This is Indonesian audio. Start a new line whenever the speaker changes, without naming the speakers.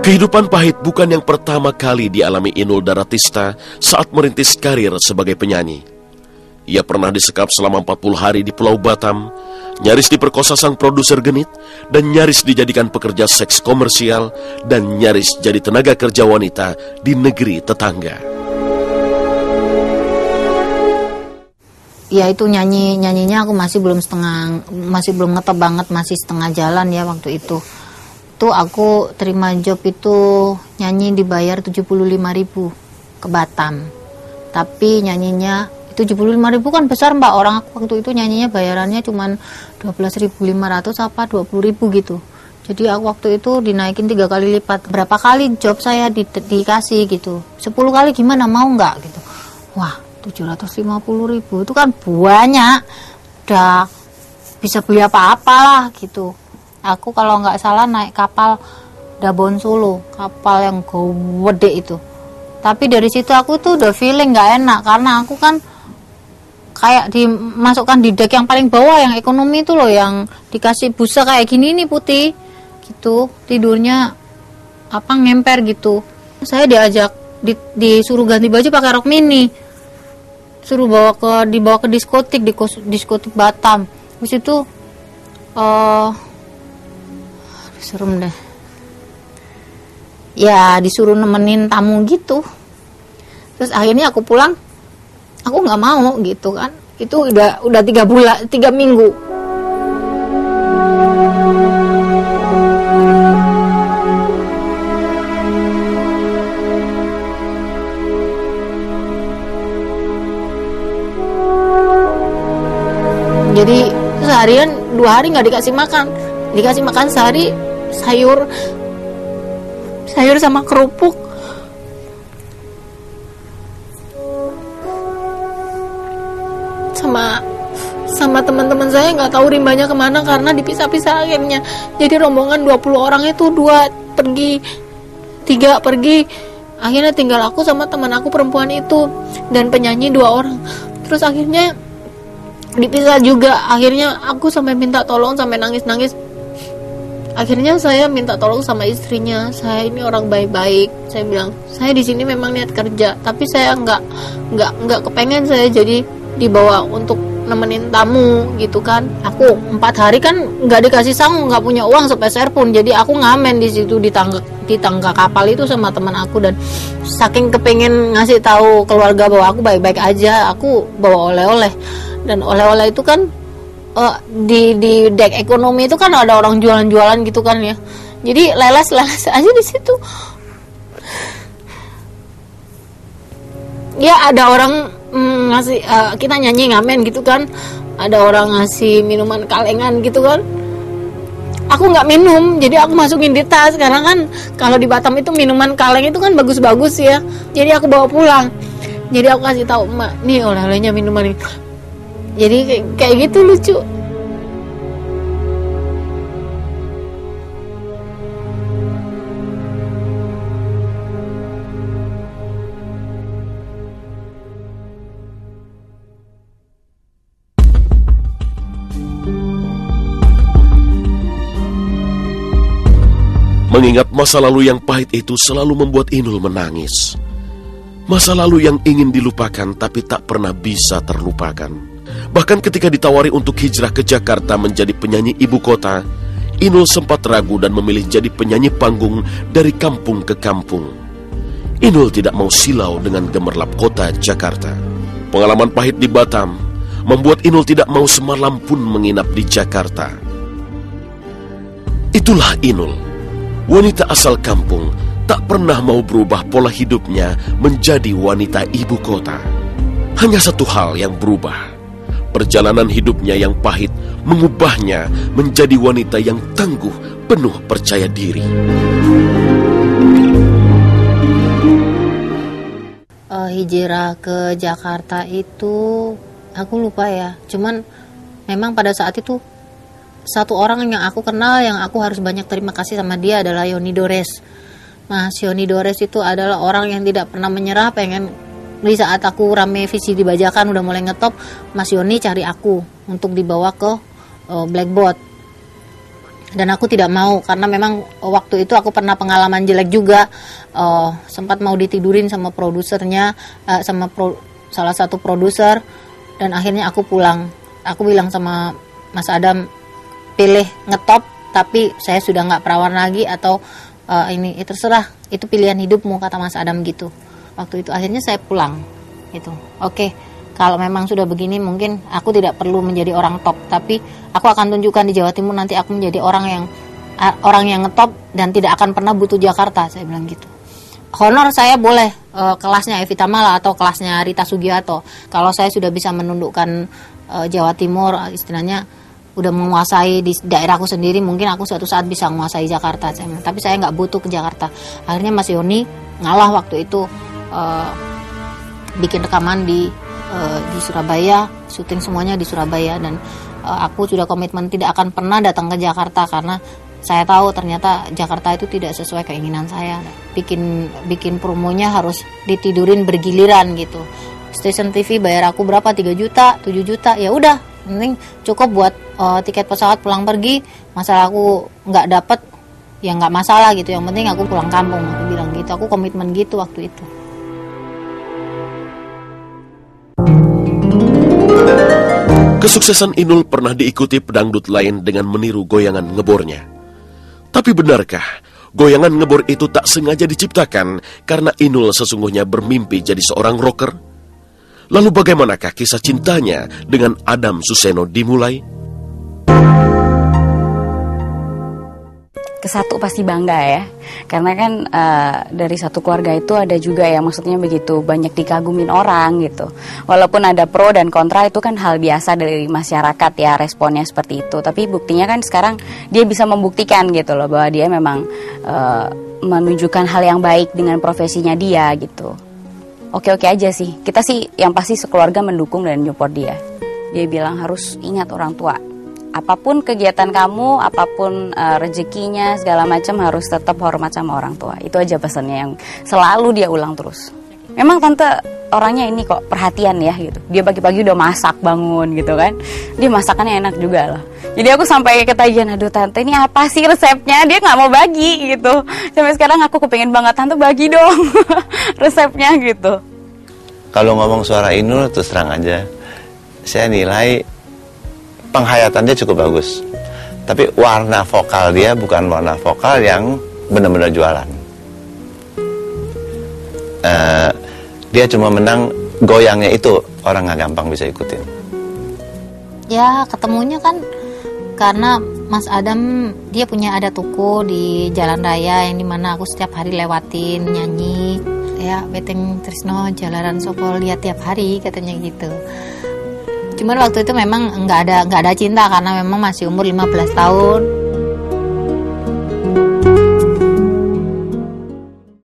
Kehidupan pahit bukan yang pertama kali dialami Inul Daratista saat merintis karir sebagai penyanyi. Ia pernah disekap selama 40 hari di Pulau Batam, nyaris diperkosa sang produser genit, dan nyaris dijadikan pekerja seks komersial, dan nyaris jadi tenaga kerja wanita di negeri tetangga.
Ya itu nyanyinya aku masih belum ngetop banget, masih setengah jalan ya waktu itu. Tuh aku terima job itu nyanyi dibayar 75.000 ke Batam. Tapi nyanyinya 75.000 kan besar Mbak, orang aku waktu itu nyanyinya bayarannya cuman 12.500 apa 20.000 gitu. Jadi aku waktu itu dinaikin 3 kali lipat. Berapa kali job saya dikasih gitu. 10 kali gimana, mau nggak gitu. Wah 750.000 itu kan banyak. Udah bisa beli apa-apa lah gitu. Aku kalau nggak salah naik kapal Dabon Solo, kapal yang gede itu. Tapi dari situ aku tuh udah feeling nggak enak, karena aku kan kayak dimasukkan di dek yang paling bawah, yang ekonomi itu loh, yang dikasih busa kayak gini nih putih, gitu. Tidurnya apa ngemper gitu. Saya diajak disuruh ganti baju pakai rok mini, suruh dibawa ke diskotik, diskotik Batam. Terus itu serem deh. Ya disuruh nemenin tamu gitu. Terus akhirnya aku pulang, aku nggak mau gitu kan. Itu udah 3 minggu. Jadi seharian 2 hari nggak dikasih makan. Dikasih makan sehari sayur sama kerupuk. Sama teman-teman saya nggak tahu rimbanya kemana karena dipisah-pisah akhirnya. Jadi rombongan 20 orang itu 2 pergi, 3 pergi. Akhirnya tinggal aku sama teman aku perempuan itu dan penyanyi 2 orang. Terus akhirnya dipisah juga. Akhirnya aku sampai minta tolong, sampai nangis-nangis. Akhirnya saya minta tolong sama istrinya, saya ini orang baik-baik. Saya bilang, saya di sini memang niat kerja, tapi saya nggak kepengen saya jadi dibawa untuk nemenin tamu gitu kan. Aku 4 hari kan nggak dikasih sangu, nggak punya uang sepeser pun. Jadi aku ngamen di situ di tangga kapal itu sama teman aku, dan saking kepengen ngasih tahu keluarga bahwa aku baik-baik aja, aku bawa oleh-oleh. Dan oleh-oleh itu kan di dek ekonomi itu kan ada orang jualan-jualan gitu kan ya. Jadi leles aja di situ. Ya ada orang ngasih kita nyanyi ngamen gitu kan. Ada orang ngasih minuman kalengan gitu kan. Aku nggak minum, jadi aku masukin di tas karena kan kalau di Batam itu minuman kaleng itu kan bagus-bagus ya. Jadi aku bawa pulang. Jadi aku kasih tahu emak, nih oleh-olehnya minuman ini. Jadi kayak gitu lucu.
Mengingat masa lalu yang pahit itu selalu membuat Inul menangis. Masa lalu yang ingin dilupakan tapi tak pernah bisa terlupakan. Bahkan ketika ditawari untuk hijrah ke Jakarta menjadi penyanyi ibu kota, Inul sempat ragu dan memilih jadi penyanyi panggung dari kampung ke kampung. Inul tidak mau silau dengan gemerlap kota Jakarta. Pengalaman pahit di Batam membuat Inul tidak mau semalam pun menginap di Jakarta. Itulah Inul, wanita asal kampung, tak pernah mau berubah pola hidupnya menjadi wanita ibu kota. Hanya satu hal yang berubah. Perjalanan hidupnya yang pahit mengubahnya menjadi wanita yang tangguh, penuh percaya diri.
Hijrah ke Jakarta itu aku lupa ya. Cuman memang pada saat itu satu orang yang aku kenal, yang aku harus banyak terima kasih sama dia adalah Yoni Dores. Mas Yoni Dores itu adalah orang yang tidak pernah menyerah, pengen di saat aku rame visi dibajakan udah mulai ngetop, Mas Yoni cari aku untuk dibawa ke Blackboard. Dan aku tidak mau, karena memang waktu itu aku pernah pengalaman jelek juga. Sempat mau ditidurin sama produsernya, salah satu produser, dan akhirnya aku pulang. Aku bilang sama Mas Adam, pilih ngetop tapi saya sudah nggak perawan lagi, atau ini terserah, itu pilihan hidupmu, kata Mas Adam gitu. Waktu itu akhirnya saya pulang gitu. Oke, kalau memang sudah begini mungkin aku tidak perlu menjadi orang top, tapi aku akan tunjukkan di Jawa Timur nanti aku menjadi orang yang ngetop dan tidak akan pernah butuh Jakarta, saya bilang gitu. Honor saya boleh kelasnya Evita Mala atau kelasnya Rita Sugiarto. Kalau saya sudah bisa menundukkan Jawa Timur, istilahnya udah menguasai di daerahku sendiri, mungkin aku suatu saat bisa menguasai Jakarta. Tapi saya nggak butuh ke Jakarta. Akhirnya Mas Yoni ngalah waktu itu, bikin rekaman di Surabaya, syuting semuanya di Surabaya, dan aku sudah komitmen tidak akan pernah datang ke Jakarta karena saya tahu ternyata Jakarta itu tidak sesuai keinginan saya. Bikin promonya harus ditidurin bergiliran gitu. Stasiun TV bayar aku berapa? 3 juta, 7 juta, ya udah, penting cukup buat tiket pesawat pulang pergi. Masalah aku nggak dapet, ya nggak masalah gitu. Yang penting aku pulang kampung, aku bilang gitu. Aku komitmen gitu waktu itu.
Kesuksesan Inul pernah diikuti pedangdut lain dengan meniru goyangan ngebornya. Tapi benarkah goyangan ngebor itu tak sengaja diciptakan karena Inul sesungguhnya bermimpi jadi seorang rocker? Lalu bagaimanakah kisah cintanya dengan Adam Suseno dimulai?
Kesatu pasti bangga ya, karena kan dari satu keluarga itu ada juga ya, maksudnya begitu banyak dikagumin orang gitu. Walaupun ada pro dan kontra, itu kan hal biasa dari masyarakat ya, responnya seperti itu. Tapi buktinya kan sekarang dia bisa membuktikan gitu loh, bahwa dia memang menunjukkan hal yang baik dengan profesinya dia gitu. Oke-oke aja sih, kita sih yang pasti sekeluarga mendukung dan support dia. Dia bilang harus ingat orang tua. Apapun kegiatan kamu, apapun rezekinya, segala macam harus tetap hormat sama orang tua. Itu aja pesannya yang selalu dia ulang terus. Memang tante orangnya ini kok perhatian ya gitu. Dia pagi-pagi udah masak bangun gitu kan. Dia masakannya enak juga loh. Jadi aku sampai ketagihan, aduh tante ini apa sih resepnya? Dia nggak mau bagi gitu. Sampai sekarang aku kepengen banget, tante bagi dong resepnya gitu.
Kalau ngomong suara Inul terus terang aja, saya nilai penghayatannya cukup bagus, tapi warna vokal dia bukan warna vokal yang benar-benar jualan. Dia cuma menang goyangnya itu, orang nggak gampang bisa ikutin.
Ya ketemunya kan karena Mas Adam dia punya ada toko di Jalan Raya yang dimana aku setiap hari lewatin nyanyi. Ya Beteng Trisno Jalaran Soko lihat tiap hari katanya gitu. Cuman waktu itu memang nggak ada cinta karena memang masih umur 15 tahun.